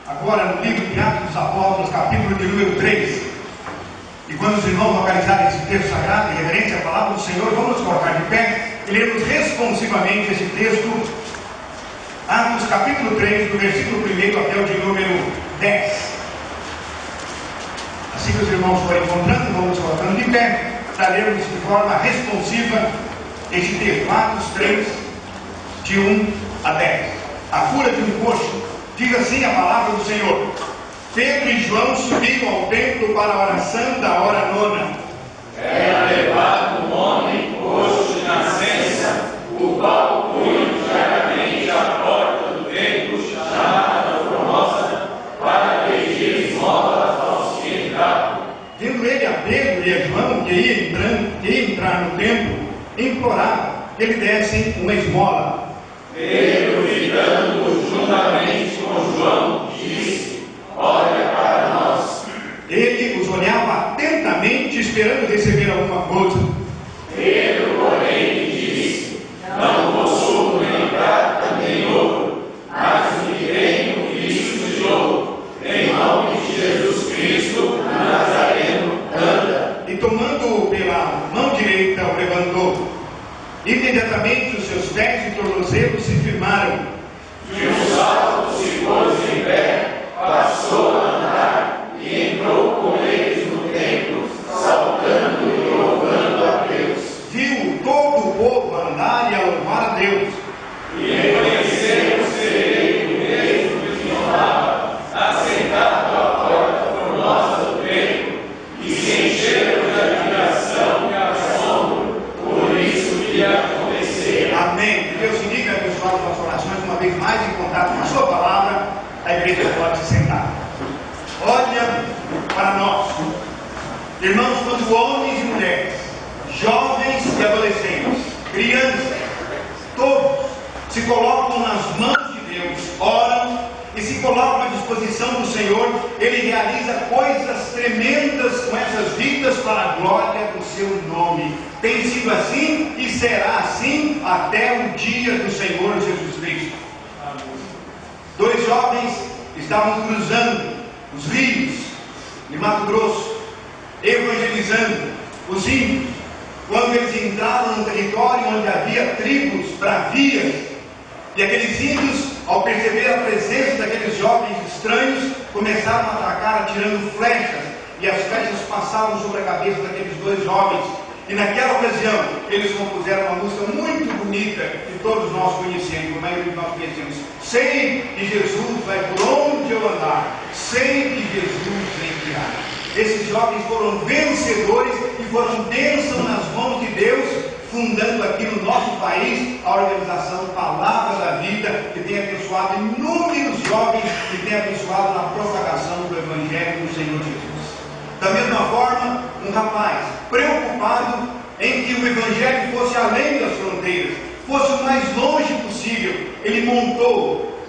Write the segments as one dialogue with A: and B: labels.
A: agora no livro de Atos dos Apóstolos, capítulo de número 3. E quando os irmãos localizarem esse texto sagrado, em reverência à palavra do Senhor, vamos nos colocar de pé e lermos responsivamente esse texto. Atos capítulo 3, do versículo 1 até o de número 10. Assim que os irmãos forem encontrando, vamos nos colocando de pé para lermos de forma responsiva esse texto. Atos 3, de 1 a 10. A cura de um coxo. Diz assim a palavra do Senhor: Pedro e João subiram ao templo para a oração da hora nona.
B: Era levado um homem coxo de nascença, o qual punha diariamente à porta do templo, chamada Formosa, para pedir esmolas aos que entravam.
A: Vendo ele a Pedro e a João, que ia entrar no templo, implorava que lhe dessem uma esmola.
B: Pedro, ficando juntamente com João, disse: Olha para nós.
A: Ele os olhava atentamente, esperando receber alguma coisa.
B: Pedro, porém, lhe disse: Não possuo nem prata nem ouro, mas o que tenho Cristo de ouro. Em nome de Jesus Cristo, o Nazareno, anda.
A: E tomando-o pela mão direita, o levantou. Imediatamente os seus pés e tornozelos se firmaram.
B: De um salto se pôs em pé, passou a andar e entrou com eles no templo, saltando e louvando a Deus.
A: Viu todo o povo andar e a louvar a Deus.
B: E reconheceram ser ele o mesmo que estava assentado à porta formosa do templo, e se encheram de admiração e assombro por isso que ia acontecer.
A: Amém. Que Deus inique abençoar as nossas orações uma vez mais em contato com a sua palavra. A igreja pode se sentar. Olha para nós, irmãos, quando homens e mulheres, jovens e adolescentes, crianças, todos se colocam nas mãos de Deus, oram e se colocam à disposição do Senhor, Ele realiza coisas tremendas com essas vidas para a glória do seu nome. Tem sido assim e será assim até o dia do Senhor Jesus Cristo. Dois jovens estavam cruzando os rios de Mato Grosso, evangelizando os índios, quando eles entraram no território onde havia tribos bravias, e aqueles índios, ao perceber a presença daqueles jovens estranhos, começaram a atacar atirando flechas, e as flechas passavam sobre a cabeça daqueles dois jovens. E naquela ocasião, eles compuseram uma música muito bonita, que todos nós conhecemos, a maioria de nós conhecemos. Sei que Jesus vai por onde eu andar, sei que Jesus vem tirar. Esses jovens foram vencedores e foram bênção nas mãos de Deus, fundando aqui no nosso país a organização Palavra da Vida, que tem abençoado inúmeros jovens, que tem abençoado na propagação do Evangelho do Senhor Jesus. Da mesma forma, um rapaz preocupado em que o Evangelho fosse além das fronteiras, fosse o mais longe possível, ele montou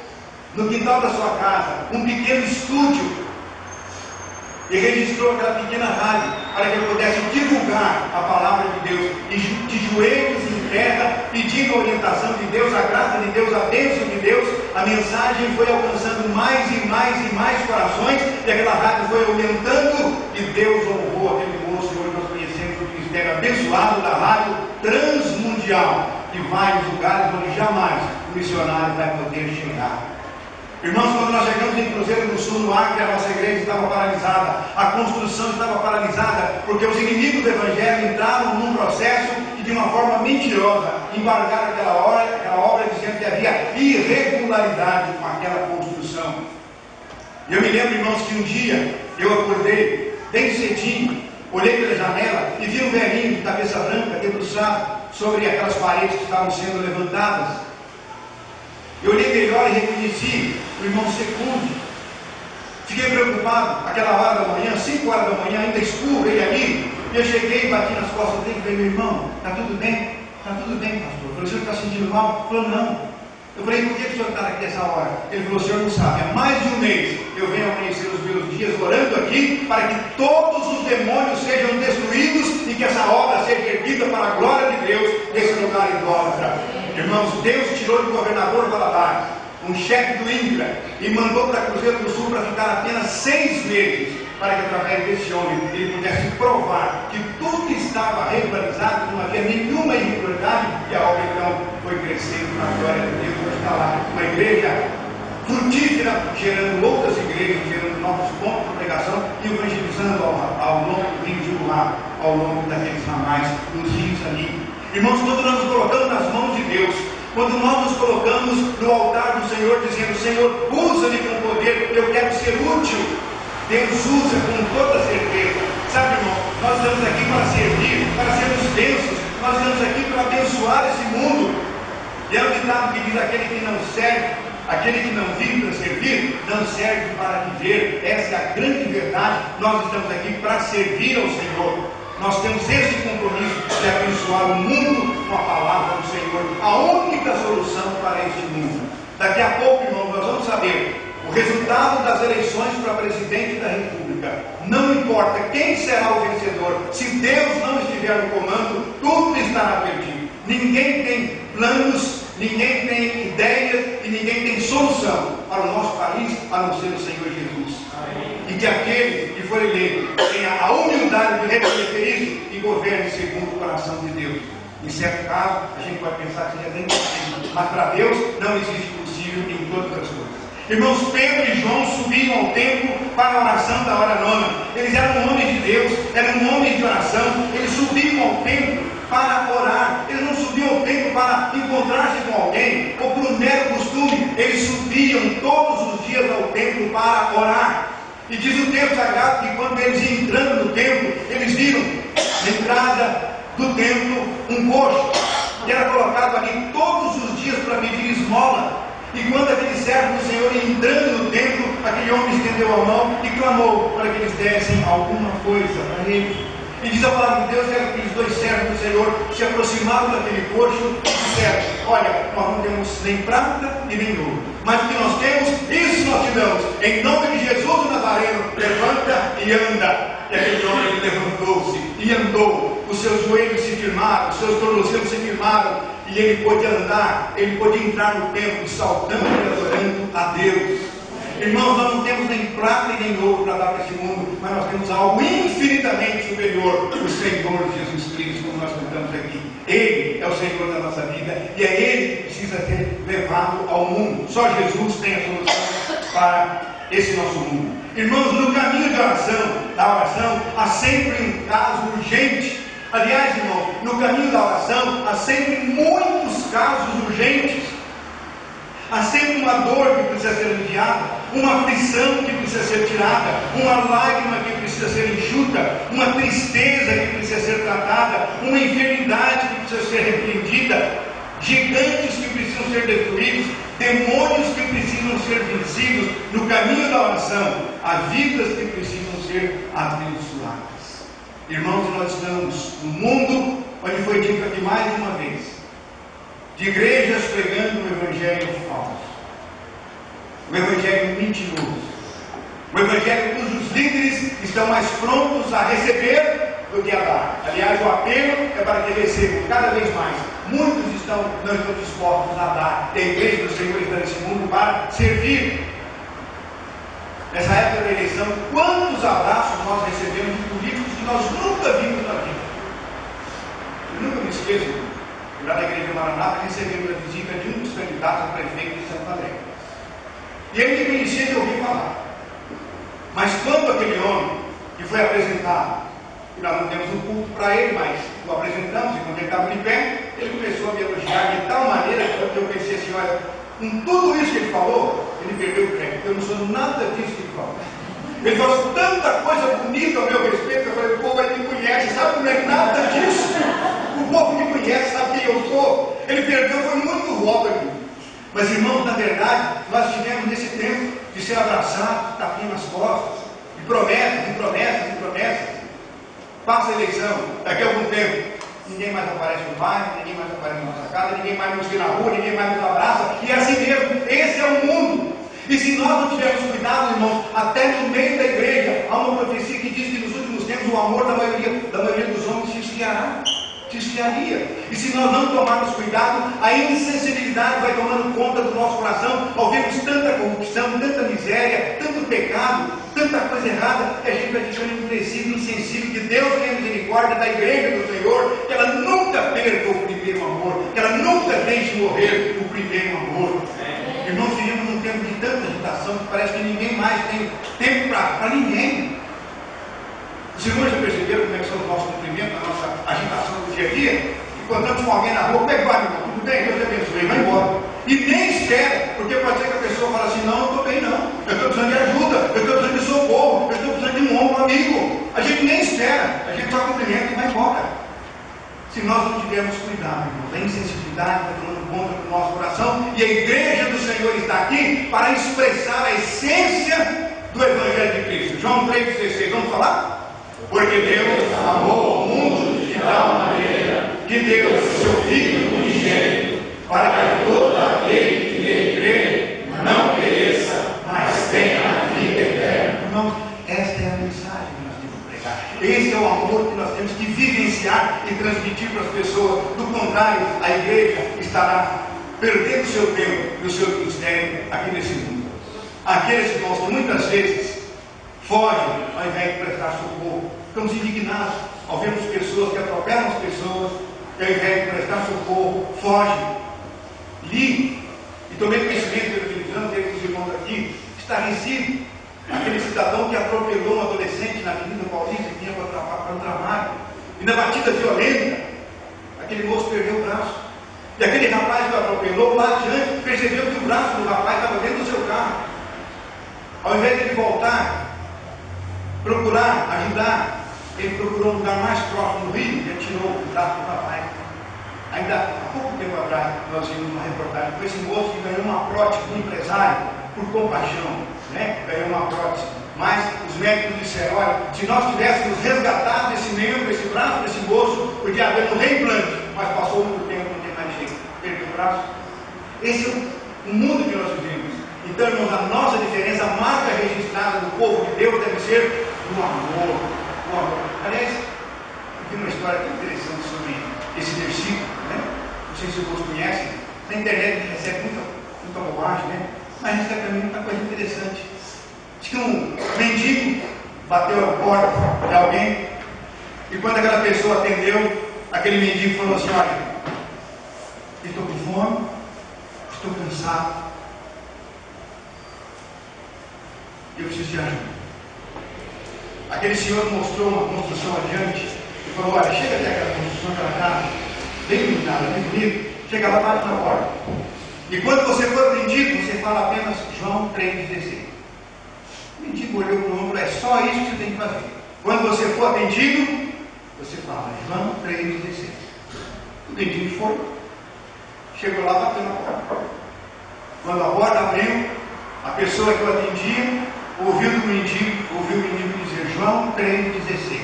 A: no quintal da sua casa um pequeno estúdio e registrou aquela pequena rádio para que ele pudesse divulgar a palavra de Deus, e de joelhos em terra, pedindo a orientação de Deus, a graça de Deus, a bênção de Deus. A mensagem foi alcançando mais e mais e mais corações, e aquela rádio foi aumentando, e Deus honrou aquele moço que hoje nós conhecemos o ministério abençoado da rádio transmundial, que vai em lugares onde jamais o missionário vai poder chegar. Irmãos, quando nós chegamos em Cruzeiro do Sul, no Acre, a nossa igreja estava paralisada, a construção estava paralisada, porque os inimigos do Evangelho entraram num processo e de uma forma mentirosa embargaram aquela obra dizendo que havia irregularidade com aquela construção. E eu me lembro, irmãos, que um dia eu acordei bem cedinho, olhei pela janela e vi um velhinho de cabeça branca debruçado sobre aquelas paredes que estavam sendo levantadas. Eu olhei melhor e reconheci o irmão Secunde. Fiquei preocupado, aquela hora da manhã, 5 horas da manhã, ainda escuro, ele ali. E eu cheguei e bati nas costas dele e falei: meu irmão, está tudo bem? Está tudo bem, pastor. Eu falei: o senhor está sentindo mal? Ele falou: não. Eu falei: por que o senhor está aqui essa hora? Ele falou: o senhor não sabe, há mais de um mês eu venho amanhecer os meus dias orando aqui para que todos os demônios sejam destruídos e que essa obra seja erguida para a glória de Deus nesse lugar idólatra. Irmãos, Deus tirou do governador Valadares um chefe do INCRA e mandou para Cruzeiro do Sul ficar apenas 6 meses, para que através desse homem ele pudesse provar que tudo estava regularizado, não havia nenhuma irregularidade, e a obra então foi crescendo na glória de Deus. Hoje está lá uma igreja frutífera, gerando outras igrejas, gerando novos pontos de pregação e evangelizando ao longo do rio Juruá, ao longo daqueles ramais, nos rios ali. Irmãos, quando nós nos colocamos nas mãos de Deus, quando nós nos colocamos no altar do Senhor, dizendo: Senhor, usa-me com poder, eu quero ser útil, Deus usa com toda certeza. Sabe, irmão, nós estamos aqui para servir, para sermos bênçãos, nós estamos aqui para abençoar esse mundo. E é o ditado que diz: aquele que não serve, aquele que não vive para servir, não serve para viver. Essa é a grande verdade. Nós estamos aqui para servir ao Senhor. Nós temos esse compromisso de abençoar o mundo com a palavra do Senhor, a única solução para este mundo. Daqui a pouco, irmão, nós vamos saber o resultado das eleições para presidente da República. Não importa quem será o vencedor, se Deus não estiver no comando, tudo estará perdido. Ninguém tem planos, ninguém tem ideias e ninguém tem solução para o nosso país, a não ser o Senhor Jesus. Amém. E que aquele que for eleito tenha a humildade de reconhecer isso e governe segundo o coração de Deus. Em certo caso, a gente pode pensar que seja bem possível, mas para Deus não existe possível em todas as coisas. Irmãos, Pedro e João subiram ao templo para a oração da hora nona. Eles eram homens de Deus, eram homens de oração. Eles subiam ao templo para orar. Eles não subiam ao templo para encontrar-se com alguém ou por um mero costume. Eles subiam todos os dias ao templo para orar. E diz o texto sagrado que quando eles iam entrando no templo, eles viram na entrada do templo um coxo que era colocado ali todos os dias para pedir esmola. E quando aquele servo do Senhor ia entrando no templo, aquele homem estendeu a mão e clamou para que eles dessem alguma coisa para ele. E diz a palavra de Deus que aqueles 2 servos do Senhor se aproximaram daquele coxo e disseram: olha, nós não temos nem prata e nem ouro, mas o que nós temos, isso nós te damos. Em nome de Jesus o Nazareno, levanta e anda. E aquele homem levantou-se e andou. Os seus joelhos se firmaram, os seus tornozelos se firmaram, e ele pôde andar, ele pôde entrar no templo saltando e adorando a Deus. Irmãos, nós não temos nem prata e nem ouro para dar para esse mundo, mas nós temos algo infinitamente superior: o Senhor Jesus Cristo, como nós cantamos aqui. Ele é o Senhor da nossa vida e é Ele que precisa ser levado ao mundo. Só Jesus tem a solução para esse nosso mundo. Irmãos, no caminho de oração, da oração, há sempre um caso urgente. Aliás, irmão, no caminho da oração há sempre muitos casos urgentes. Há sempre uma dor que precisa ser aliviada, uma aflição que precisa ser tirada, uma lágrima que precisa ser enxuta, uma tristeza que precisa ser tratada, uma enfermidade que precisa ser repreendida, gigantes que precisam ser destruídos, demônios que precisam ser vencidos. No caminho da oração há vidas que precisam ser abençoadas. Irmãos, nós estamos no mundo onde foi dito aqui mais de uma vez, de igrejas pregando o evangelho falso, o evangelho mentiroso, o evangelho cujos líderes estão mais prontos a receber do que a dar. Aliás, o apelo é para que recebam cada vez mais. Muitos não estão dispostos a dar. E a igreja do Senhor está nesse mundo para servir. Nessa época da eleição, quantos abraços nós recebemos de políticos que nós nunca vimos na vida. Eu nunca me esqueço, lá na igreja de Maranata, recebemos a visita de um dos candidatos a prefeito de Santo André. E ele me conhecia de ouvir falar. Mas quando aquele homem que foi apresentado, e nós não temos um culto para ele, mas o apresentamos, e quando ele estava de pé, ele começou a me elogiar de tal maneira que eu pensei assim: olha, com tudo isso que ele falou, ele perdeu o crédito. Eu não sou nada disso que ele falou. Ele falou tanta coisa bonita ao meu respeito. Eu falei: o povo aí me conhece, sabe como é que nada disso? O povo me conhece, sabe quem eu sou. Ele perdeu, foi muito roubo aqui. Mas, irmãos, na verdade, nós tivemos nesse tempo de ser abraçados, tapinha nas costas, de promessas, de promessas, de promessas. Passa a eleição, daqui a algum tempo, ninguém mais aparece no bairro, ninguém mais aparece na nossa casa, ninguém mais nos vê na rua, ninguém mais nos abraça, e é assim mesmo. Esse é o mundo. E se nós não tivermos cuidado, irmãos, até no meio da igreja há uma profecia que diz que nos últimos tempos o amor da maioria dos homens se esfriaria. E se nós não tomarmos cuidado, a insensibilidade vai tomando conta do nosso coração, ao vermos tanta corrupção, tanta miséria, tanto pecado, tanta coisa errada, que a gente vai ficando endurecido, insensível, que Deus tenha misericórdia da igreja do Senhor, que ela nunca perca o primeiro amor, que ela nunca deixe morrer o primeiro amor. Irmãos, vivemos num tempo de tanta agitação que parece que ninguém mais tem tempo para ninguém. Os irmãos já perceberam como é que são os nossos cumprimentos, a nossa agitação do dia a dia? E quando estamos com alguém na rua, como é que vai, meu irmão? Tudo bem? Deus te abençoe, vai embora. E nem espera, porque pode ser que a pessoa fale assim: não, eu estou bem não, eu estou precisando de ajuda, eu estou precisando de socorro, eu estou precisando de um ombro amigo. A gente nem espera, a gente só cumprimenta e vai embora. Se nós não tivermos cuidado, irmãos, a insensibilidade está tomando conta do nosso coração, e a igreja do Senhor está aqui para expressar a essência do Evangelho de Cristo. João 3,16, vamos falar? Porque Deus amou o mundo de tal maneira que deu o seu Filho unigênito, para que todo aquele que nele crê não pereça, mas tenha a vida eterna. Irmãos, esta é a mensagem que nós temos que pregar. Esse é o amor que nós temos que vivenciar e transmitir para as pessoas. Do contrário, a igreja estará perdendo o seu tempo e o seu ministério aqui nesse mundo. Aqueles irmãos que muitas vezes fogem ao invés de prestar socorro. Ficamos indignados ao vermos pessoas que atropelam as pessoas, e ao invés de prestar socorro, fogem. Li e tomei conhecimento pela televisão, teve os irmãos aqui, estarrecido, aquele cidadão que atropelou um adolescente na Avenida Paulista, que vinha para o trabalho, e na batida violenta, aquele moço perdeu o braço. E aquele rapaz que o atropelou, lá adiante, percebeu que o braço do rapaz estava dentro do seu carro. Ao invés de ele voltar, procurar ajudar, ele procurou um lugar mais próximo do rio e atirou o braço do rapaz. Ainda há pouco tempo atrás, nós vimos uma reportagem com esse moço que ganhou uma prótese do empresário por compaixão, né? Ganhou uma prótese. Mas os médicos disseram: olha, se nós tivéssemos resgatado esse membro, esse braço desse moço, podia haver um reimplante, mas passou muito tempo, não tem mais jeito, perdeu o braço. Esse é o mundo que nós vivemos. Então, irmãos, a nossa diferença, a marca registrada do povo de Deus deve ser o amor. O amor. Aliás, eu vi uma história tão interessante sobre esse versículo, né? Não sei se vocês conhecem. Na internet a gente recebe muita bobagem, né? Mas a gente recebe também muita coisa interessante. Diz que um mendigo bateu a porta de alguém, e quando aquela pessoa atendeu, aquele mendigo falou assim: olha, eu estou com fome, estou cansado, eu preciso de ajuda. Aquele senhor mostrou uma construção adiante e falou: olha, chega até aquela construção, aquela casa, bem iluminada, bem bonita, chega lá, bate na porta. E quando você for atendido, você fala apenas João 3,16. O mendigo olhou para o homem e falou: é só isso que você tem que fazer. Quando você for atendido, você fala João 3,16. O mendigo foi, chegou lá, bateu na porta. Quando a porta abriu, a pessoa que o atendia ouviu o mendigo dizer João 3,16.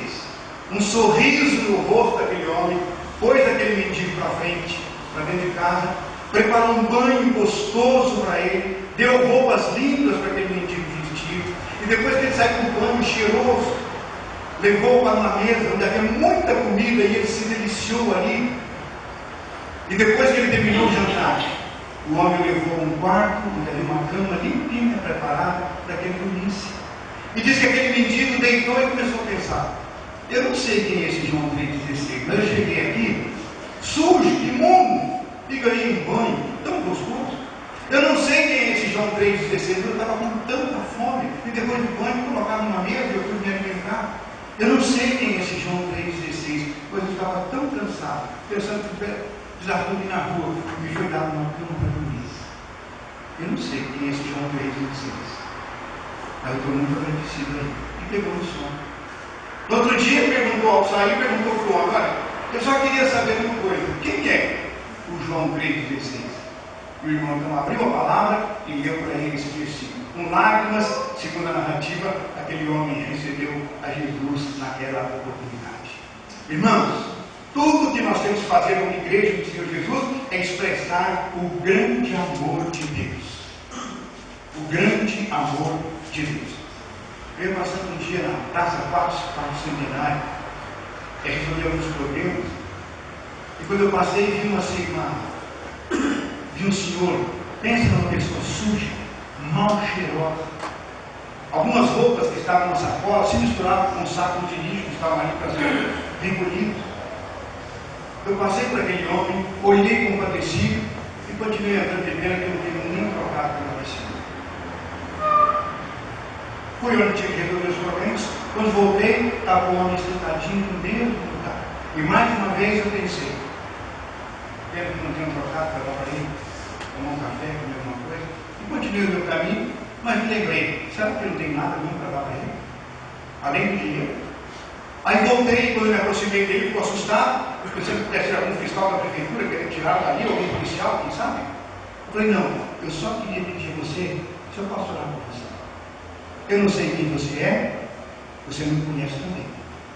A: Um sorriso no rosto daquele homem, pôs aquele mendigo para frente, para dentro de casa, preparou um banho gostoso para ele, deu roupas limpas para aquele mendigo vestir, e depois que ele saiu do banho cheiroso, levou para uma mesa onde havia muita comida e ele se deliciou ali. E depois que ele terminou o jantar, o homem o levou a um quarto, onde havia uma cama limpinha, preparada para que ele dormisse. E diz que aquele mendigo deitou e começou a pensar: eu não sei quem é esse João 3,16, mas eu cheguei aqui sujo, imundo, e ganhei um banho tão gostoso. Eu não sei quem é esse João 3,16, eu estava com tanta fome, e depois do banho colocaram numa mesa e eu fui me alimentar. Eu não sei quem é esse João 3,16, pois eu estava tão cansado, pensando que precisava dormir na rua, e me foi dado uma cama para dormir. Eu não sei quem é esse João 3,16, mas eu estou muito agradecido aí. E pegou no sono. No outro dia perguntou ao sair, perguntou para o homem: olha, eu só queria saber uma coisa, quem é o João 3,16? O irmão então abriu a palavra e leu para ele esse versículo. Com lágrimas, segundo a narrativa, aquele homem recebeu a Jesus naquela oportunidade. Irmãos, tudo que nós temos que fazer como igreja do Senhor Jesus é expressar o grande amor de Deus. O grande amor de Deus. Eu passei um dia na Praça 4 Centenário, resolvi alguns problemas, E quando eu passei, vi um senhor, pensa numa pessoa suja, mal cheirosa. Algumas roupas que estavam na sacola se misturavam com sacos de lixo que estavam ali para ser recolhidos. Eu passei por aquele homem, olhei compadecido e continuei andando de pena que eu não tenho nem trocado pela piscina. Fui onde tinha que resolver os problemas. Quando voltei, estava o homem sentadinho no mesmo lugar. E mais uma vez eu pensei, pena que não tenho trocado para lá para ele, tomar um café, comer alguma coisa. E continuei o meu caminho, mas me lembrei, sabe que eu não tenho nada mesmo para dar para ele? Além do dinheiro. Aí voltei, quando eu me aproximei dele, ficou assustado, porque se eu pudesse ser algum fiscal da prefeitura, querer tirar dali, alguém policial, quem sabe? Eu falei, não, eu só queria pedir a você, se eu posso orar por você. Eu não sei quem você é, você não me conhece também,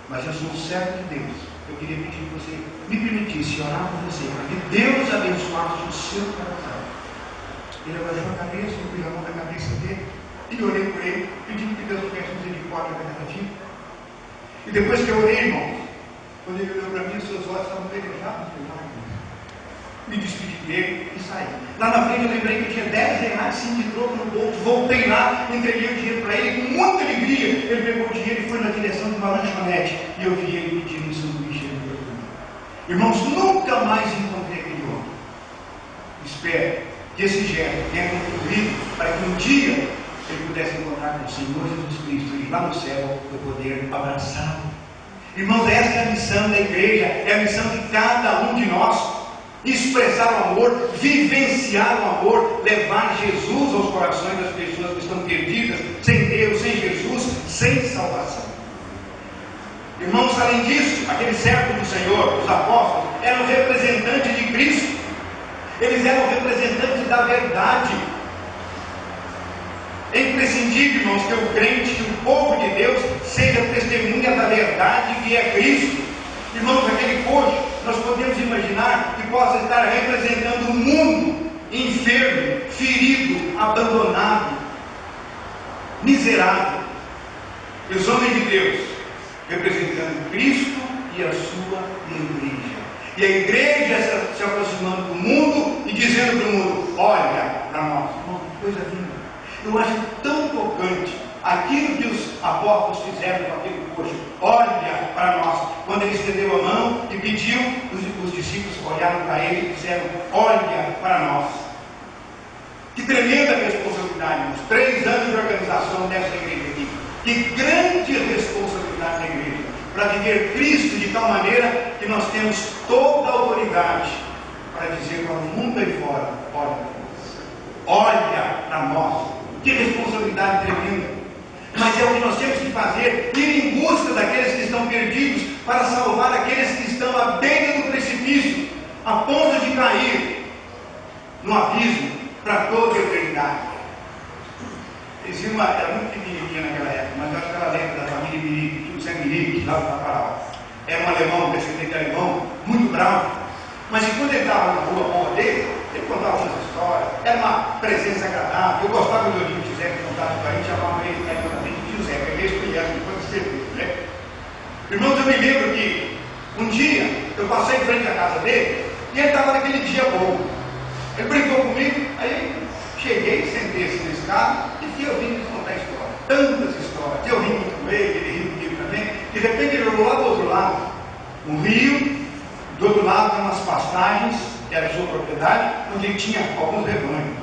A: mas eu sou um servo de Deus. Eu queria pedir que você me permitisse orar por você, para que Deus abençoasse o seu coração. Ele abaixou a cabeça, eu pus a mão na cabeça dele e orei por ele, pedindo que Deus tivesse misericórdia da cada dia. E depois que eu orei, irmãos, quando ele olhou para mim, os seus olhos estavam perejados de lágrimas. Me despedi dele e saí. Lá na frente eu lembrei que eu tinha 10 reais sim de troco no bolso. Voltei lá, entreguei o dinheiro para ele com muita alegria. Ele pegou o dinheiro e foi na direção de uma lanchonete. E eu vi ele pedindo um sanduíche. Irmãos, nunca mais encontrei aquele homem. Espero que esse gesto tenha contribuído para que um dia ele pudesse encontrar com o Senhor Jesus Cristo e lá no céu eu poder abraçá-lo. Irmãos, essa é a missão da igreja, é a missão de cada um de nós. Expressar o amor, vivenciar o amor, levar Jesus aos corações das pessoas que estão perdidas, sem Deus, sem Jesus, sem salvação. Irmãos, além disso, aqueles servos do Senhor, os apóstolos, eram representantes de Cristo. Eles eram representantes da verdade. É imprescindível, irmãos, que o crente, que o povo de Deus, seja testemunha da verdade que é Cristo. Irmãos, aquele coxo, nós podemos imaginar que possa estar representando o mundo enfermo, ferido, abandonado, miserável. E os homens de Deus, representando Cristo e a sua igreja. E a igreja se aproximando do mundo e dizendo para o mundo, olha para nós. Irmão, que coisa linda. Eu acho tão tocante aquilo que os apóstolos fizeram com aquele coxo. Olha para nós. Quando ele estendeu a mão e pediu, os discípulos olharam para ele e disseram, olha para nós. Que tremenda responsabilidade, irmãos. 3 anos de organização dessa igreja aqui. Que grande responsabilidade da igreja. Para viver Cristo de tal maneira que nós temos toda a autoridade para dizer para o mundo aí fora, olha para nós. Que responsabilidade tremenda. Mas é o que nós temos que fazer, ir em busca daqueles que estão perdidos, para salvar aqueles que estão à beira do precipício, a ponto de cair no abismo para toda a eternidade. Existia uma, era muito pequenininha naquela época, mas eu acho que ela lembra da família Mirique, o Zé Mirique, lá do Taparau. Era um alemão, descendente alemão, muito bravo. Mas quando ele estava na rua dele, ele contava umas histórias, era uma presença agradável. Eu gostava do Olímpio José, que contava para a gente, chamava ele carinhosamente de José, que é mesmo que ele era depois de serviço, né? Irmãos, eu me lembro que um dia eu passei em frente à casa dele e ele estava naquele dia bom. Ele brincou comigo, aí cheguei, sentei assim na escada e fui ouvindo ele contar histórias. Tantas histórias. Eu ri muito com ele riu comigo também. De repente ele olhou lá do outro lado, um rio, do outro lado tem umas pastagens, que era sua propriedade, onde ele tinha alguns rebanhos.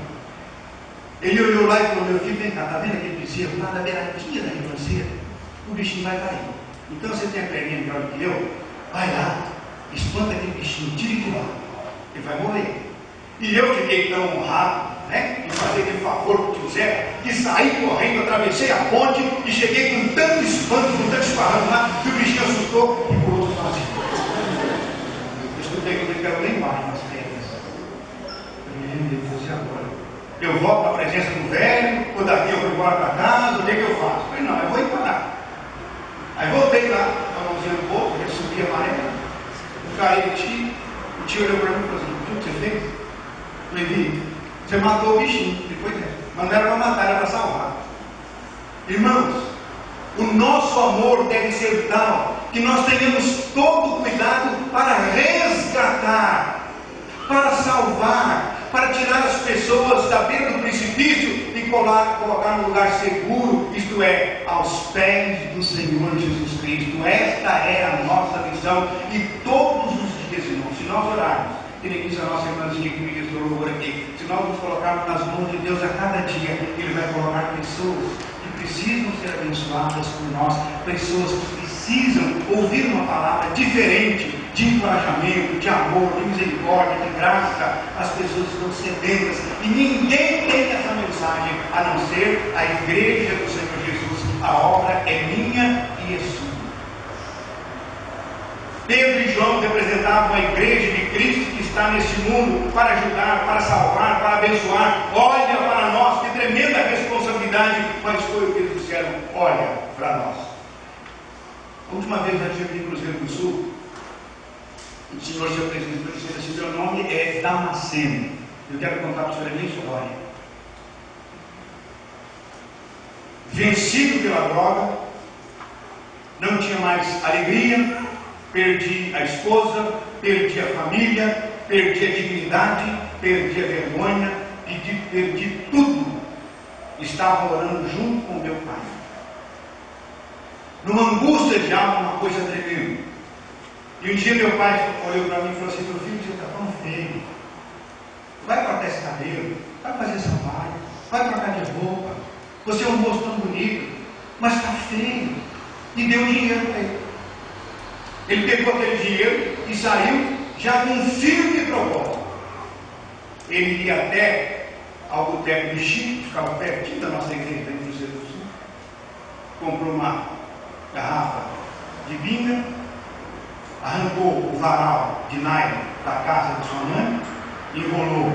A: Ele olhou lá e falou, meu filho, vem cá, está vendo aquele bezerro lá na beiradinha da ribanceira? O bichinho vai cair. Então você tem a perninha melhor do que eu, vai lá, espanta aquele bichinho, tire de lá, ele vai morrer. E eu fiquei tão honrado, né, em fazer aquele favor para o tio Zé, que saí correndo, atravessei a ponte e cheguei com tanto espanto, com tanto esparramo lá, que o bichinho assustou e pulou sozinho. Eu escutei que ele caiu lá embaixo nas pedras. Meu Deus, e agora? Eu volto à presença do velho, ou daqui eu vou embora para casa, o que eu faço? Eu falei, não, eu vou ir para lá. Aí voltei lá, com a mãozinha no bolso, já subi a maré, caí o tio olhou para mim e falou assim, o que você fez? Eu falei, Vi, você matou o bichinho. Depois mas não era para matar, era para salvar. Irmãos, o nosso amor deve ser tal que nós tenhamos todo o cuidado para resgatar resgatar, para salvar, para tirar as pessoas da beira do precipício e colocar no lugar seguro, isto é, aos pés do Senhor Jesus Cristo. Esta é a nossa missão. E todos os dias, irmãos, se nós orarmos, que nem diz a nossa irmãzinha que ministrou louvor aqui, se nós nos colocarmos nas mãos de Deus a cada dia, Ele vai colocar pessoas que precisam ser abençoadas por nós, pessoas que precisam ouvir uma palavra diferente, de encorajamento, de amor, de misericórdia, de graça. As pessoas estão sedentas e ninguém tem essa mensagem a não ser a igreja do Senhor Jesus. A obra é minha e é sua. Pedro e João representavam a igreja de Cristo que está neste mundo para ajudar, para salvar, para abençoar. Olha para nós, que tremenda responsabilidade, mas foi o que eles disseram: olha para nós. A última vez eu estive em Cruzeiro do Sul, o senhor se apresentou e disse assim: meu nome é Damasceno, eu quero contar para o senhor a minha história. Vencido pela droga, não tinha mais alegria, perdi a esposa, perdi a família, perdi a dignidade, perdi a vergonha, perdi tudo. Estava orando junto com meu pai, numa angústia de alma, uma coisa tremenda. E um dia meu pai olhou para mim e falou assim: meu filho, você está tão feio, vai cortar esse cabelo, vai fazer essa barba, vai trocar de roupa, você é um rosto tão bonito, mas está feio. E deu dinheiro para ele. Ele pegou aquele dinheiro e saiu já com um firme propósito. Ele ia até ao boteco do Chico, que ficava pertinho da nossa igreja em Cruzeiro do Sul, comprou uma garrafa de vinho, arrancou o varal de nylon da casa de sua mãe, enrolou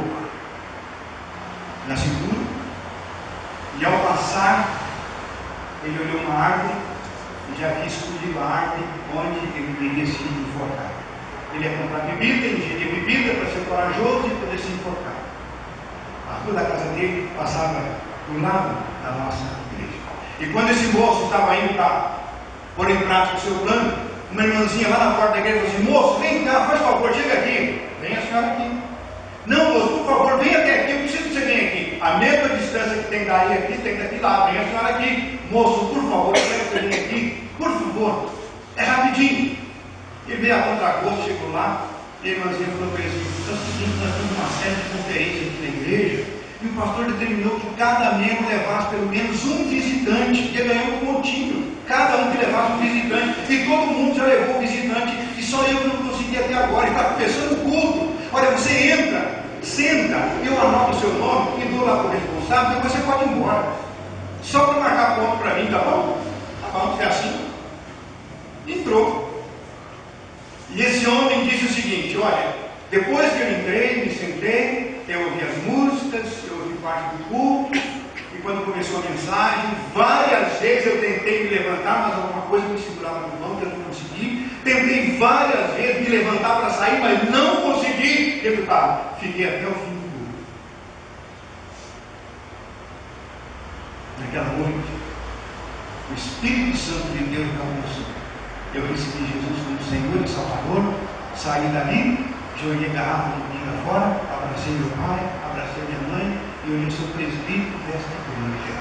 A: na cintura, e ao passar, ele olhou uma árvore e já havia escolhido a árvore onde ele teria sido enforcado. Ele ia comprar bebida, ingerir bebida para ser corajoso e poder se enforcar. A rua da casa dele passava do lado da nossa igreja. E quando esse moço estava indo para pôr em prática o seu plano, uma irmãzinha lá na porta da igreja falou assim: moço, vem cá, faz favor, chega aqui. Vem a senhora aqui. Não, moço, por favor, vem até aqui, eu preciso que você venha aqui. A mesma distância que tem daí aqui, tem daqui lá. Vem a senhora aqui. Moço, por favor, eu quero que você venha aqui. Por favor, é rapidinho. Ele veio a contragosto, chegou lá, e a irmãzinha falou para ele assim: é o seguinte, nós temos uma série de conferências aqui na igreja, e o pastor determinou que cada membro levasse pelo menos um visitante, porque ganhou um pontinho. Cada um que levasse um visitante, e todo mundo já levou um visitante, e só eu que não consegui até agora, e está começando o culto. Olha, você entra, senta, eu anoto o seu nome, e dou lá para o responsável, depois você pode ir embora. Só para marcar ponto para mim, tá bom? Tá bom, é assim. Entrou. E esse homem disse o seguinte: olha, depois que eu entrei, me sentei, eu ouvi as músicas, eu ouvi parte do culto, e quando começou a mensagem, várias vezes eu tentei me levantar, mas alguma coisa me segurava no banco, eu não consegui. Tentei várias vezes me levantar para sair, mas não consegui. Resultado, fiquei até o fim do culto. Naquela noite, o Espírito Santo de Deus me alcançou. Eu recebi Jesus como Senhor e Salvador, saí dali, joguei a garrafa de vinho fora, abracei meu pai, abracei minha mãe, e hoje eu sou presbítero desta igreja.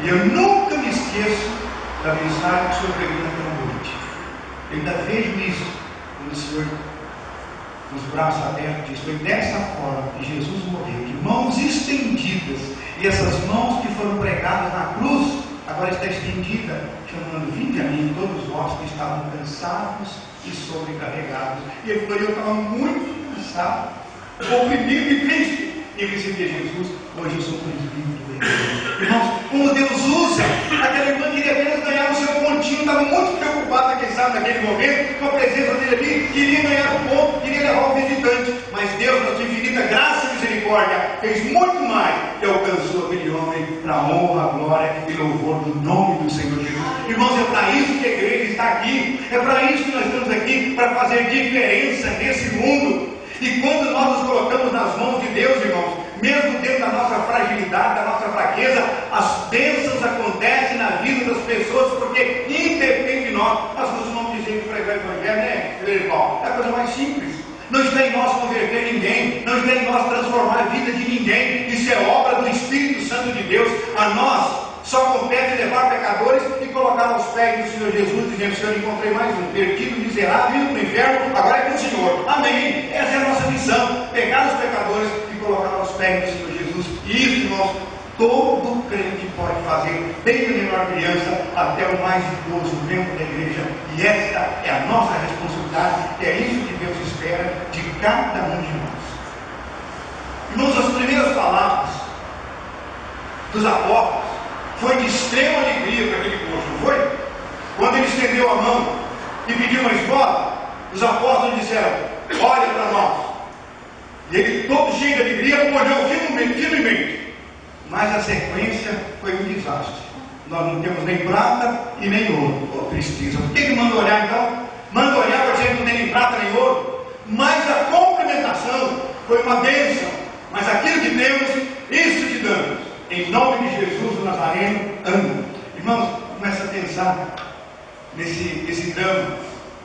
A: E eu nunca me esqueço da mensagem que o Senhor pregou naquela noite. Eu ainda vejo isso, quando o Senhor, com os braços abertos, diz: foi dessa forma que Jesus morreu, de mãos estendidas, e essas mãos que foram pregadas na cruz, agora está estendida, chamando: vinde a mim, todos vós que estavam cansados e sobrecarregados. E ele falou: eu estava muito cansado, oprimido e triste, e recebi Jesus. Hoje eu sou presbítero da igreja. Irmãos, como Deus usa. Aquela irmã queria apenas ganhar o seu pontinho, estava muito preocupada, quem sabe, naquele momento, com a presença dele ali, queria ganhar o ponto, queria levar o visitante. Mas Deus, na sua infinita graça e misericórdia, fez muito mais e alcançou aquele homem para a honra, glória e louvor do nome do Senhor Jesus. Irmãos, é para isso que a igreja está aqui, é para isso que nós estamos aqui, para fazer diferença nesse mundo. E quando nós nos colocamos nas mãos de Deus, irmãos, mesmo dentro da nossa fragilidade, da nossa fraqueza, as bênçãos acontecem na vida das pessoas, porque independe de nós. Nós costumamos dizer que pregar o evangelho, né, irmão? É a coisa mais simples. Não está em nós converter ninguém, não está em nós transformar a vida de ninguém. Isso é obra do Espírito Santo de Deus. A nós só compete levar pecadores e colocar aos pés do Senhor Jesus, dizendo: Senhor, encontrei mais um perdido, miserável, indo para o inferno, agora é com o Senhor. Amém. Essa é a nossa missão: pegar os pecadores e colocar aos pés do Senhor Jesus. E isso, irmãos, todo crente pode fazer, desde a menor criança até o mais idoso, membro da igreja. E esta é a nossa responsabilidade, é isso que Deus espera de cada um de nós. Irmãos, as primeiras palavras dos apóstolos foi de extrema alegria para aquele coxo, não foi? Quando ele estendeu a mão e pediu uma esmola, os apóstolos disseram: olha para nós. E ele, todo cheio de alegria, olhou firmemente. Mas a sequência foi um desastre. Nós não temos nem prata e nem ouro. Oh, tristeza. Por que ele manda olhar então? Manda olhar para dizer que não tem nem prata nem ouro. Mas a complementação foi uma bênção. Mas aquilo que temos, isso te damos. Em nome de Jesus, o Nazareno, anda. Irmãos, começa a pensar nesse drama,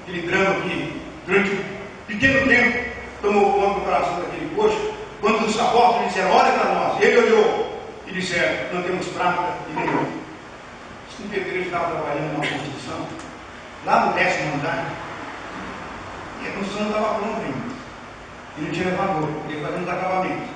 A: aquele drama que durante um pequeno tempo tomou conta do coração daquele coxo, quando os apóstolos disseram: olha para nós. Ele olhou e disseram: não temos prata e nem ouro. Um pedreiro estava trabalhando na construção, lá no 10º andar, e a construção não estava pronta ainda, e não tinha elevador, ele ia fazendo os acabamentos.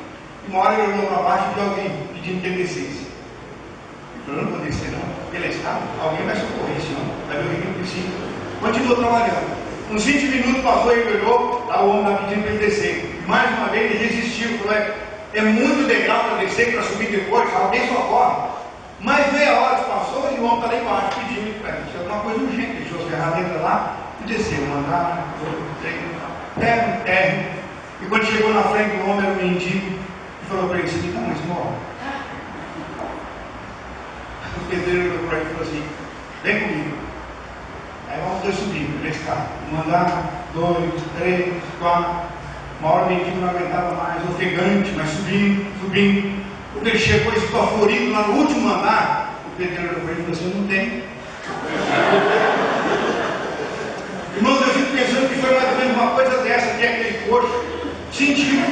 A: E uma hora ele olhou para baixo e viu alguém pedindo que ele descesse. Ele falou: não vou descer não, porque ele é escravo, alguém vai socorrer esse homem, vai ver o que ele precisa. Continuou trabalhando. Uns 20 minutos passou e ele olhou, lá o homem estava pedindo para ele descer. Mais uma vez ele resistiu, falou: é muito legal para descer, para subir depois, alguém socorre. Mas meia hora passou e o homem está lá embaixo pedindo para ele: se alguma coisa urgente, deixou as ferramentas lá e desceu, mandar, terra. E quando chegou na frente do homem, era um mendigo, e falou para ele: você me dá uma esmola? O pedreiro olhou para ele e falou assim: vem comigo. Aí vamos dois subindo, nesse carro. Um andar, 2, 3, 4. Uma hora o mendigo não aguentava mais, ofegante, mas subindo. Quando ele chegou esbaforido lá no último andar, o pedreiro olhou para ele e falou assim: não tem. Irmãos, eu fico pensando que foi mais ou menos uma coisa dessa que aquele coxo sentiu.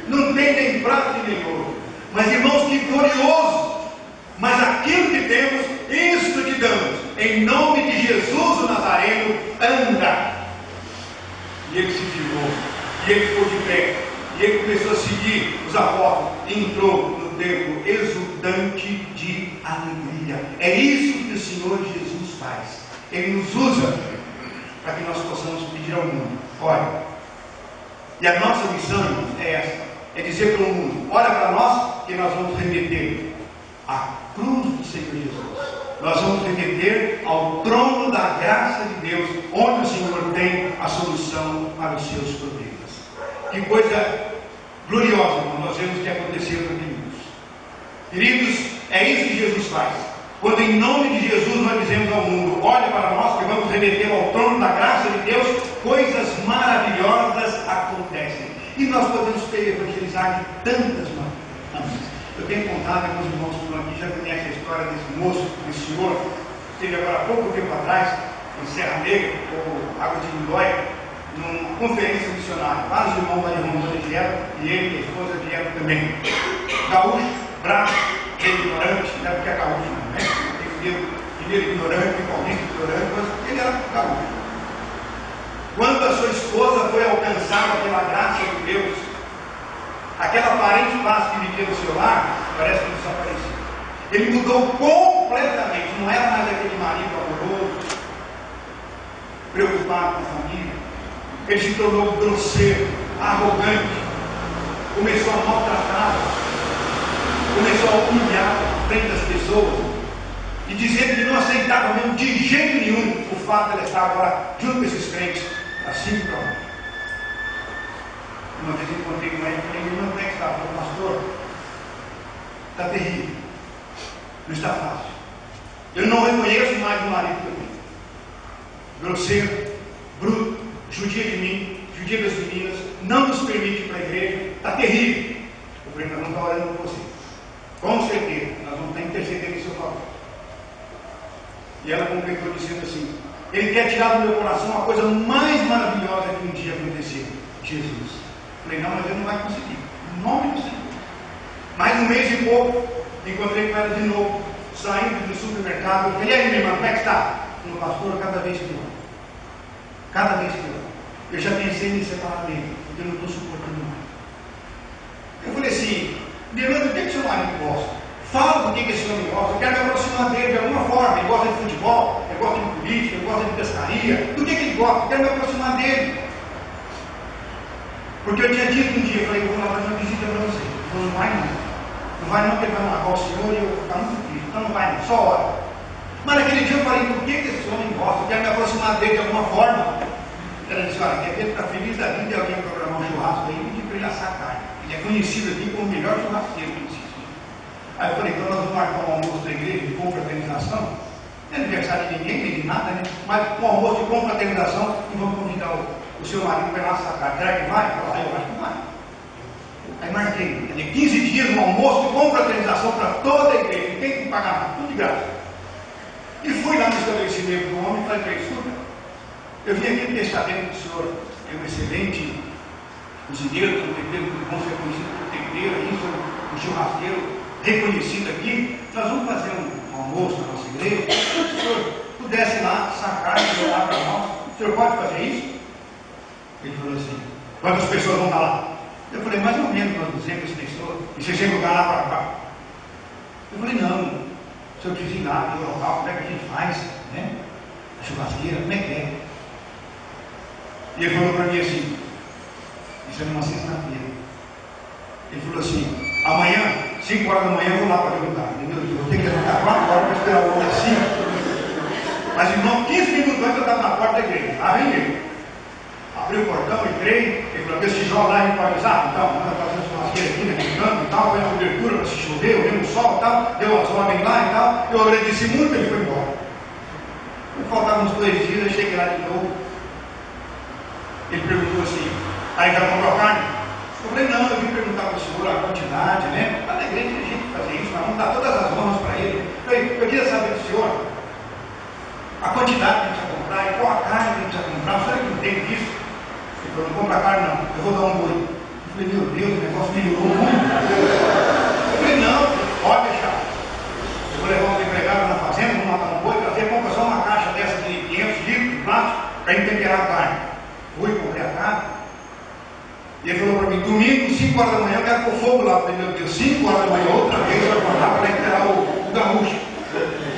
A: Não tem nem prata nem ouro. Mas, irmãos, que glorioso! Mas aquilo que temos, isso que damos. Em nome de Jesus o Nazareno, anda. E ele se firmou, e ele ficou de pé, e ele começou a seguir os apóstolos, e entrou no templo exultante de alegria. É isso que o Senhor Jesus faz. Ele nos usa para que nós possamos pedir ao mundo: olha. E a nossa missão, irmãos, é essa: é dizer para o mundo: olha para nós, que nós vamos remeter à cruz do Senhor Jesus. Nós vamos remeter ao trono da graça de Deus, onde o Senhor tem a solução para os seus problemas. Que coisa gloriosa, irmão, nós vemos que aconteceu naquele mundo. Queridos, é isso que Jesus faz. Quando em nome de Jesus nós dizemos ao mundo: olha para nós, que vamos remeter ao trono da graça de Deus, coisas maravilhosas acontecem. E nós podemos evangelizar de tantas maneiras. Eu tenho contado, meus irmãos que estão aqui já conhecem a história desse moço, desse senhor, que esteve agora há pouco tempo atrás, em Serra Negra, ou Água de Lindóia, numa conferência missionária. Vários irmãos da Rondônia vieram, e ele e a esposa vieram também. Gaúcho, bravo, ignorante, não é porque é gaúcho, não é? Tem mineiro ignorante, paulista ignorante, mas ele era gaúcho. Quando a sua esposa foi alcançada pela graça de Deus, aquela aparente paz que vivia no seu lar, parece que desapareceu. Ele mudou completamente, não era mais aquele marido amoroso, preocupado com a família. Ele se tornou grosseiro, arrogante, começou a maltratar, começou a humilhar frente das pessoas, e dizendo que não aceitava mesmo de jeito nenhum o fato de ela estar agora junto com esses crentes, assim para lá. Uma vez eu encontrei com ele e falei: irmão, como é que está? Falei: pastor, está terrível, não está fácil. Eu não reconheço mais o marido que eu tenho. Grosseiro, bruto, judia de mim, judia das meninas, não nos permite ir para a igreja, está terrível. Eu falei: nós vamos estar orando por você, com certeza, nós vamos estar intercedendo em seu favor. E ela completou dizendo assim: Ele quer tirar do meu coração a coisa mais maravilhosa que um dia aconteceu. Jesus. Falei, não, mas ele não vai conseguir. Em nome do Senhor. Mais um mês e pouco, encontrei com ela de novo, saindo do supermercado. Eu falei, e aí, minha irmã, como é que está? Falei, pastor, cada vez pior. Cada vez pior. Eu já pensei em me separar dele, porque eu não estou suportando mais. Eu falei assim, minha irmã, do que o seu marido gosta? Fala do que esse homem gosta. Eu quero me aproximar dele de alguma forma. Ele gosta de futebol, ele gosta de política, ele gosta de pescaria. Do que ele gosta? Eu quero me aproximar dele. Porque eu tinha dito um dia, eu falei, eu vou lá fazer uma visita para você. Ele falou, não vai não. Não vai não, porque ele vai marcar o senhor e eu vou ficar muito triste. Então não vai não, só hora. Mas naquele dia eu falei, do que esse homem gosta? Eu quero me aproximar dele de alguma forma. Ela disse, olha, quer ver que está feliz da vida e alguém programar um churrasco aí e pedir para ele assar carne. Ele é conhecido aqui como o melhor churrasqueiro que existe. Aí eu falei, então nós vamos marcar um almoço da igreja de confraternização. Não é aniversário de ninguém, nem de nada, né? Mas um almoço de confraternização e vamos convidar o seu marido para ir lá assar carne. Será que vai? Eu falei, eu acho que vai. Aí marquei, de 15 dias um almoço de confraternização para toda a igreja, não tem que pagar nada, tudo de graça. E fui lá no estabelecimento do homem e falei para ele, escuta, eu vim aqui testar dentro do senhor, é um excelente cozinheiro, um tempero bom ser conhecido por tempero, isso, um churrasqueiro reconhecido aqui, nós vamos fazer um almoço na nossa igreja, se o senhor pudesse lá sacar e levar para nós, o senhor pode fazer isso? Ele falou assim, quantas pessoas vão estar lá? Eu falei, mais ou menos umas 200 pessoas, e você chega lugar lá para cá. Eu falei, não, se eu quiser ir lá no local, como é que a gente faz, né? A churrasqueira, como é que é? E ele falou para mim assim, isso era uma sexta-feira. Ele falou assim, amanhã, 5 horas da manhã, eu vou lá para perguntar. Meu Deus, eu vou ter que levantar 4 horas para esperar o homem assim. Mas irmão, 15 minutos antes eu estava na porta da igreja. Lá vem ele. Abri o portão, entrei, ele falou, esse tijolo lá a gente pode usar? Então, nós fazemos churrasqueira aqui naquele canto e tal, põe a cobertura para se chover, eu vi o sol e tal, deu as ordens lá e tal. Eu agradeci muito, ele foi embora. Faltavam uns 2 dias, eu cheguei lá de novo. Ele perguntou assim, aí já comprou a carne? Eu falei, não, eu vim perguntar para o senhor a quantidade, né? Lá na igreja a gente fazer isso, nós vamos dar todas as honras para ele. Eu queria saber do senhor a quantidade que a gente vai comprar e qual a carne que a gente vai comprar. O senhor que entende disso? Ele falou, não compra carne não, eu vou dar um boi. Eu falei, meu Deus, o negócio melhorou muito. Eu falei, não, pode deixar. Eu vou levar uns empregados na fazenda, vou matar um boi, trazer, compra só uma caixa dessa de 500 litros de plástico para a gente temperar a carne. Fui, comprei a carne. E ele falou para mim, domingo, 5 horas da manhã, eu quero pôr fogo lá. Eu falei, meu Deus, 5 horas da manhã, outra vez, eu vou acordar para enterrar o gaúcho.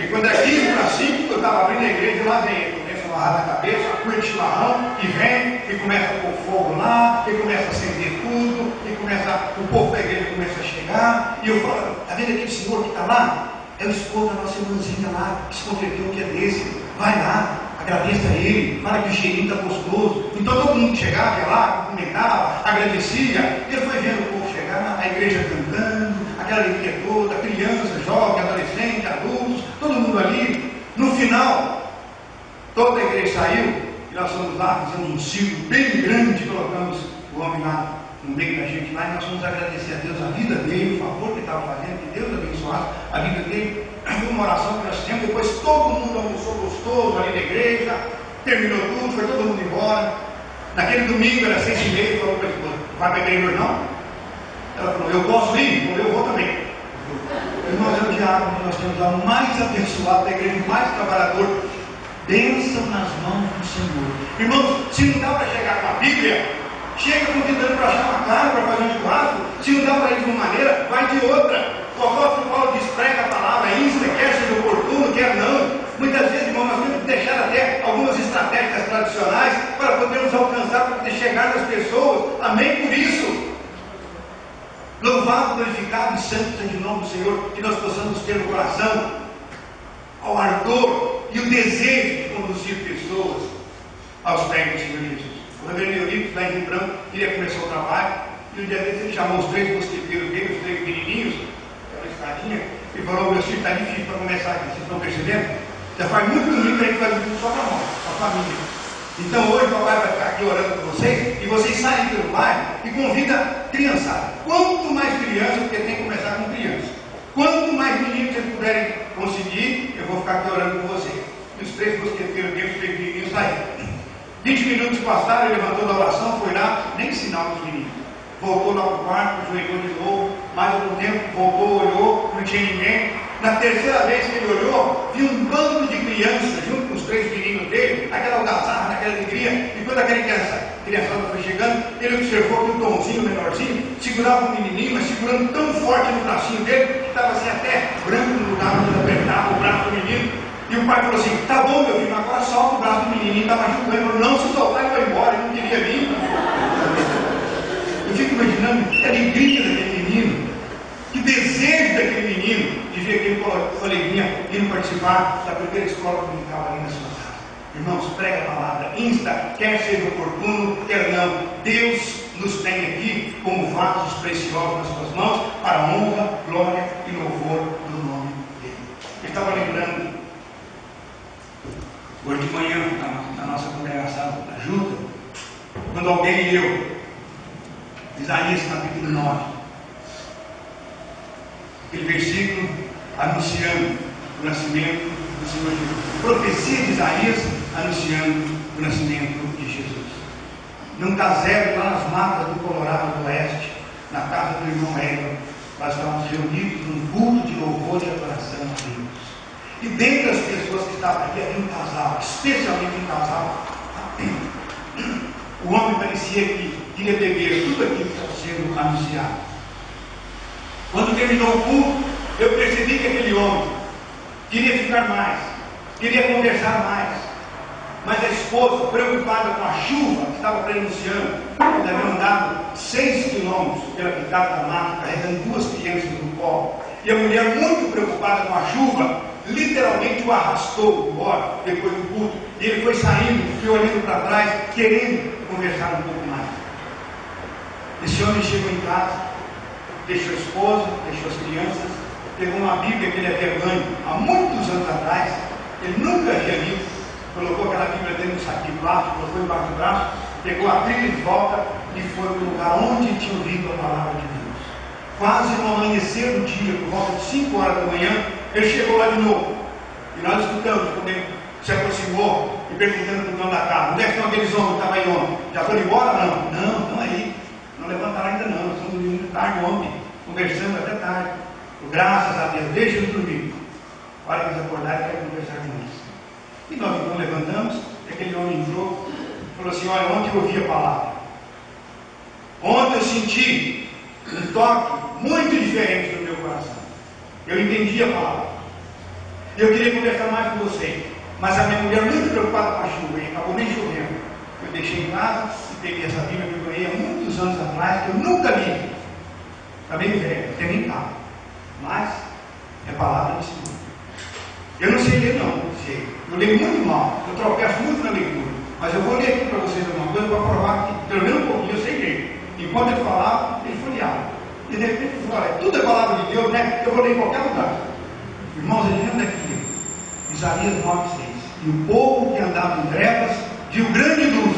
A: E quando é 15 para 5, eu estava abrindo a igreja e lá vem ele. Começa a amarrar na cabeça, a cuia de chimarrão, e vem, e começa a pôr fogo lá, e começa a acender tudo, e começa, o povo da igreja começa a chegar. E eu falo, está vendo aquele senhor que está lá? É o esposo da nossa irmãzinha lá, que se converteu um dia desse. Vai lá, agradeça a ele, fala que o cheirinho está gostoso. Então todo mundo chegava, ia lá, cumprimentava, agradecia. Ele foi vendo o povo chegar, a igreja cantando, aquela alegria toda, criança, jovem, adolescente, adultos, todo mundo ali. No final, toda a igreja saiu e nós fomos lá, fizemos um círculo bem grande, colocamos o homem lá no meio da gente lá e nós fomos agradecer a Deus a vida dele, o favor que ele estava fazendo, que Deus abençoasse a vida dele. Foi uma oração que nós fizemos, depois todo mundo almoçou gostoso ali na igreja, terminou tudo, foi todo mundo embora. Naquele domingo era 6h30, falou para a esposa, vai para a igreja hoje não? Ela falou, eu posso ir? Eu vou também. Irmãos, é o diácono que nós temos lá, o mais abençoado da igreja, o mais trabalhador. Bênção nas mãos do Senhor. Irmãos, se não dá para chegar com a Bíblia, chega convidando para achar uma carne, para fazer um churrasco. Se não dá para ir de uma maneira, vai de outra. O apóstolo Paulo diz, prega a palavra, insta, quer seja oportuno, quer não. Muitas vezes, irmão, nós temos que deixar até algumas estratégias tradicionais para podermos alcançar, para poder chegar nas pessoas. Amém por isso. Louvado, glorificado e santo seja o nome do Senhor, que nós possamos ter no coração ao ardor e o desejo de conduzir pessoas aos pés do Senhor Jesus. O reverendo Eurico, lá em Rio Branco, queria começar o trabalho, e um dia desse ele chamou os 3 mosqueteiros dele, os 3 menininhos, aquela escadinha, e falou, meu filho, está difícil para começar aqui, vocês estão percebendo? Já faz muito domingo que a gente faz tudo só para nós, para a família. Então hoje o papai vai ficar aqui orando com vocês, e vocês saem pelo bairro e convida criançada. Quanto mais criança, porque tem que começar com criança. Quanto mais meninos vocês puderem conseguir, eu vou ficar aqui orando com vocês. e os 3 mosqueteiros dele, os 3 menininhos saíram. 20 minutos passaram, ele levantou da oração, foi lá, nem sinal dos meninos. Voltou lá para o quarto, ajoelhou de novo, mais algum tempo, voltou, olhou, não tinha ninguém. Na terceira vez que ele olhou, viu um bando de crianças, junto com os 3 meninos dele, aquela algazarra, aquela alegria, e quando aquela criançada foi chegando, ele observou que o Tomzinho, menorzinho, segurava um menininho, mas segurando tão forte no bracinho dele, que estava assim até branco no lugar onde ele apertava o braço do menino. E o pai falou assim: tá bom, meu filho, agora solta o braço do menininho, está machucando. Ele falou: não, se soltar ele vai embora, ele não queria vir. Eu fico imaginando que alegria daquele menino, que desejo daquele menino de ver aquele coleguinha indo participar da primeira escola dominical ali na sua casa. Irmãos, prega a palavra, insta, quer seja oportuno, quer não. Deus nos tem aqui como vasos preciosos nas suas mãos para a honra, glória e louvor do nome dele. Eu estava lembrando hoje de manhã na nossa congregação da Junta, quando alguém leu Isaías capítulo 9, aquele versículo anunciando o nascimento do Senhor Jesus. Profecia de Isaías anunciando o nascimento de Jesus. Num casebre lá nas matas do Colorado do Oeste, na casa do irmão Hélio, nós estávamos reunidos num culto de louvor e adoração a Deus. E dentre as pessoas que estavam aqui havia um casal, especialmente um casal. O homem parecia que queria beber tudo aquilo que estava sendo anunciado. Quando terminou o culto, eu percebi que aquele homem queria ficar mais, queria conversar mais. Mas a esposa, preocupada com a chuva que estava prenunciando, eles haviam andado 6 quilômetros pela picada da mata, carregando 2 crianças no colo. E a mulher, muito preocupada com a chuva, literalmente o arrastou embora depois do culto. E ele foi saindo, foi olhando para trás, querendo conversar um pouco mais. Esse homem chegou em casa, deixou a esposa, deixou as crianças, pegou uma Bíblia que ele havia ganho há muitos anos atrás, ele nunca havia lido, colocou aquela Bíblia dentro do saquinho plástico, colocou embaixo do braço, pegou a Bíblia de volta e foi para o lugar onde ele tinha ouvido a palavra de Deus. Quase no amanhecer do dia, por volta de 5 horas da manhã, ele chegou lá de novo. E nós escutamos quando ele se aproximou e perguntando para o dono da casa: onde é que estão aqueles homens que estavam aí ontem? Já foram embora? Não, estão aí. Não levantaram ainda não, nós estamos dormindo muito tarde ontem, conversando até tarde. Graças a Deus, deixa eles dormir. A hora que eles acordarem, quero conversar com eles. E nós então levantamos, e aquele homem entrou e falou assim: olha, ontem eu ouvi a palavra. Ontem eu senti um toque muito diferente no meu coração. Eu entendi a palavra. Eu queria conversar mais com você. Mas a minha mulher, muito preocupada com a chuva, e acabou nem chovendo. Eu deixei em casa e peguei essa Bíblia que eu ganhei há muitos anos atrás, que eu nunca li. Está bem velho, não tem nem capa. Mas é palavra do Senhor. Eu não sei ler não, sei. Eu leio muito mal, eu tropeço muito na leitura. Mas eu vou ler aqui para vocês alguma coisa para provar que pelo menos um pouquinho eu sei ler. Enquanto ele falava, ele folheava. E de repente ele falou: olha, tudo é palavra de Deus, né? Eu vou ler em qualquer lugar. Irmãos, ele lembra aqui, Isaías 9,6. E o povo que andava em trevas viu grande luz,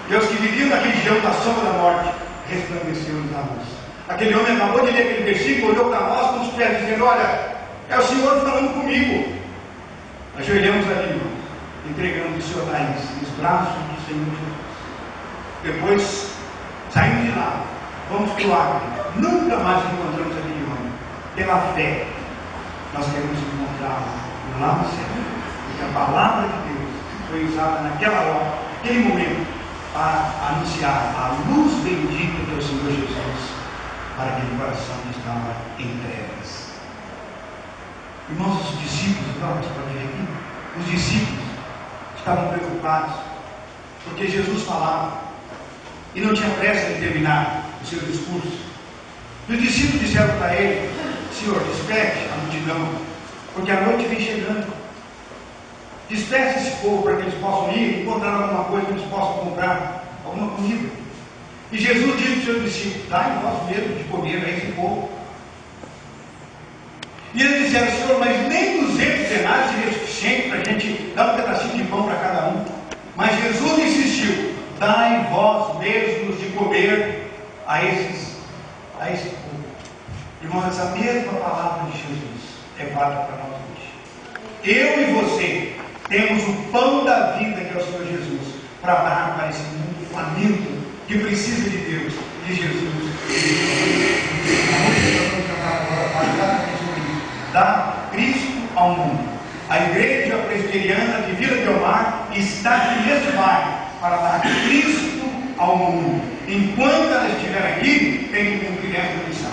A: e os que viviam na região da sombra da morte resplandeceu-lhes a luz. Aquele homem acabou de ler aquele versículo, olhou para nós com os pés, dizendo: olha, é o Senhor falando comigo. Ajoelhamos ali, irmãos, entregamos o Senhor Daís nos braços do Senhor Jesus. Depois saímos de lá, vamos para o Acre. Nunca mais encontramos aquele homem. Pela fé, nós queremos encontrá-lo lá no céu. Porque a palavra de Deus foi usada naquela hora, naquele momento, para anunciar a luz bendita do Senhor Jesus para aquele coração que estava em trevas. Irmãos, os discípulos, agora você pode ver aqui, os discípulos estavam preocupados, porque Jesus falava e não tinha pressa de terminar o seu discurso. E os discípulos disseram para ele: Senhor, desperte a multidão, porque a noite vem chegando. Desperte esse povo para que eles possam ir e encontrar alguma coisa que eles possam comprar, alguma comida. E Jesus disse aos seus discípulos: dai vós mesmo de comer a esse povo. E eles disseram: Senhor, mas nem 200 denários seria suficiente para a gente dar um pedacinho de pão para cada um. Mas Jesus insistiu: dai vós mesmos de comer a esse povo. Irmãos, essa mesma palavra de Jesus é válida para nós hoje. Eu e você Temos o pão da vida, que é o Senhor Jesus, para dar para esse mundo faminto, que precisa de Deus, de Jesus. A música que nós vamos cantar agora fala exatamente sobre isso. Dar Cristo ao mundo. A igreja presbiteriana de Vila Belmar está aqui nesse bairro para dar Cristo ao mundo. Enquanto ela estiver aqui, tem que cumprir essa missão.